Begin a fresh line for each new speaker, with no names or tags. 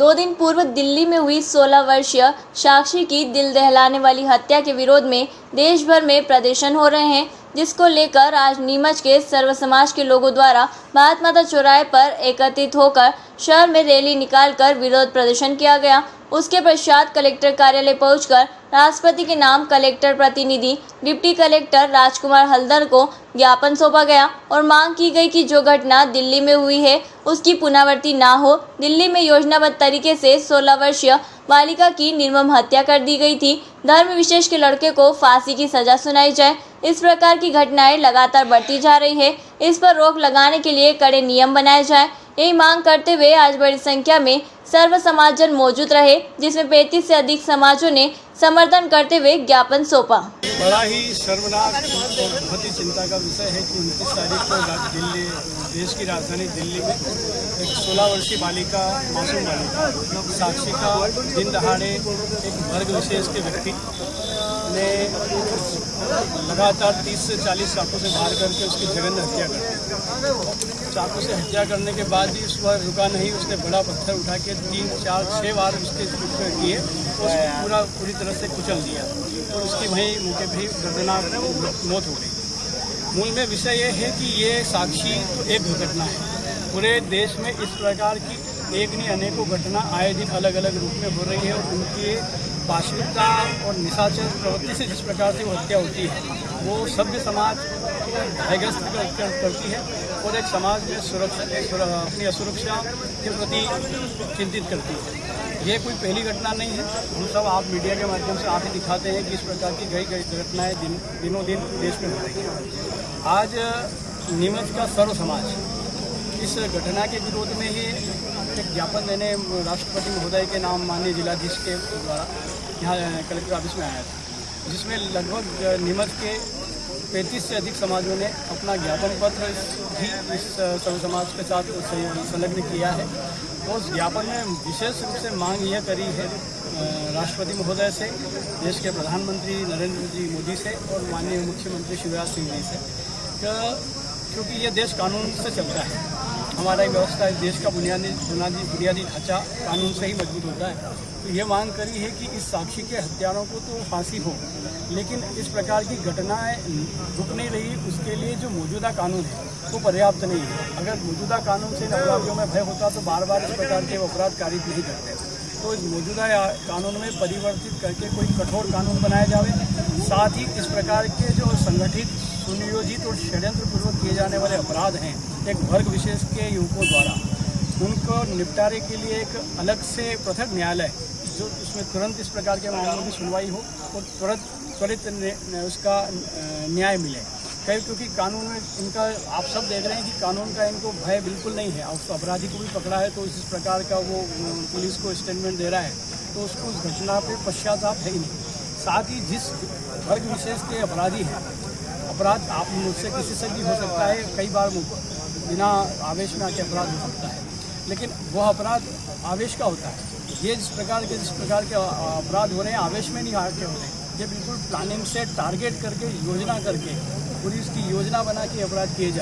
2 दिन पूर्व दिल्ली में हुई 16 वर्षीय साक्षी की दिल दहलाने वाली हत्या के विरोध में देश भर में प्रदर्शन हो रहे हैं, जिसको लेकर आज नीमच के सर्व समाज के लोगों द्वारा भारत माता चौराहे पर एकत्रित होकर शहर में रैली निकालकर विरोध प्रदर्शन किया गया। उसके पश्चात कलेक्टर कार्यालय पहुंचकर राष्ट्रपति के नाम कलेक्टर प्रतिनिधि डिप्टी कलेक्टर राजकुमार हल्दर को ज्ञापन सौंपा गया और मांग की गई कि जो घटना दिल्ली में हुई है उसकी पुनरावृत्ति ना हो। दिल्ली में योजनाबद्ध तरीके से 16 वर्षीय बालिका की निर्मम हत्या कर दी गई थी। धर्म विशेष के लड़के को फांसी की सजा सुनाई जाए। इस प्रकार की घटनाएं लगातार बढ़ती जा रही है। इस पर रोक लगाने के लिए कड़े नियम बनाए जाए, यही मांग करते हुए आज बड़ी संख्या में सर्व समाजजन मौजूद रहे, जिसमें 35 से अधिक समाजों ने समर्थन करते हुए ज्ञापन सौंपा।
बड़ा ही शर्मनाक और बहुत ही चिंता का विषय है कि 29 तारीख को दिल्ली, देश की राजधानी दिल्ली में एक 16 वर्षीय बालिका, मासूम बालिका साक्षी का दिन दहाड़े एक वर्ग विशेष के व्यक्ति ने लगातार 30 से 40 चाकू से मार करके उसकी जघन्य हत्या कर दी। चाकू से हत्या करने के बाद भी उस पर रुका नहीं, उसने बड़ा पत्थर उठा के 3, 4, 6 बार उसके किए और पूरी तरह से कुचल दिया और उसकी वहीं मौके पर ही दर्दनाक मौत हो गई। मूल में विषय ये है कि ये साक्षी तो एक घटना है, पूरे देश में इस प्रकार की एक नहीं अनेकों घटना आए दिन अलग अलग रूप में हो रही है और उनकी पाशविकता और निशाचर प्रवृत्ति से जिस प्रकार से वो हत्या होती है वो सभ्य समाज भयग्रस्त करती है और एक समाज में अपनी असुरक्षा के प्रति चिंतित करती है। ये कोई पहली घटना नहीं है, हम सब आप मीडिया के माध्यम से आप ही दिखाते हैं कि इस प्रकार की कई घटनाएं दिनों दिन देश में हो रही हैं। आज नीमच का सर्व समाज इस घटना के विरोध में ही एक ज्ञापन देने राष्ट्रपति महोदय के नाम माननीय जिलाधीश के द्वारा यहाँ कलेक्टर ऑफिस में आया था, जिसमें लगभग नीमच के 35 से अधिक समाजों ने अपना ज्ञापन पत्र भी इस सर्व समाज के साथ संलग्न किया है। और उस ज्ञापन में विशेष रूप से मांग यह करी है राष्ट्रपति महोदय से, देश के प्रधानमंत्री नरेंद्र जी मोदी से और माननीय मुख्यमंत्री शिवराज सिंह जी से, क्योंकि ये देश कानून से चलता है। हमारा व्यवस्था इस देश का बुनियादी ढांचा कानून से ही मजबूत होता है। तो ये मांग करी है कि इस साक्षी के हत्यारों को तो फांसी हो, लेकिन इस प्रकार की घटनाएं रुक नहीं रही, उसके लिए जो मौजूदा कानून है वो पर्याप्त नहीं है। अगर मौजूदा कानून से अपराधियों में भय होता तो बार बार इस प्रकार के अपराध कारित नहीं करते। तो इस मौजूदा कानून में परिवर्तित करके कोई कठोर कानून बनाया जाए। साथ ही इस प्रकार के जो संगठित, सुनियोजित और षड्यंत्रपूर्वक किए जाने वाले अपराध हैं एक वर्ग विशेष के युवकों द्वारा, उनको निपटारे के लिए एक अलग से पृथक न्यायालय जो उसमें तुरंत इस प्रकार के मामलों की सुनवाई हो और त्वरित उसका न्याय मिले। क्योंकि कानून में इनका, आप सब देख रहे हैं कि कानून का इनको भय बिल्कुल नहीं है। और अपराधी को भी पकड़ा है तो इस प्रकार का वो पुलिस को स्टेटमेंट दे रहा है तो उसको उस घटना पे पश्चाताप है ही नहीं। साथ ही जिस वर्ग विशेष के अपराधी हैं, अपराध आप मुझसे किसी से भी हो सकता है, कई बार बिना आवेश में आके अपराध हो सकता है, लेकिन वह अपराध आवेश का होता है। ये जिस प्रकार के अपराध हो रहे हैं आवेश में नहीं आके हो रहे हैं, ये बिल्कुल प्लानिंग से टारगेट करके, योजना करके, पूरी उसकी योजना बना के अपराध किए जा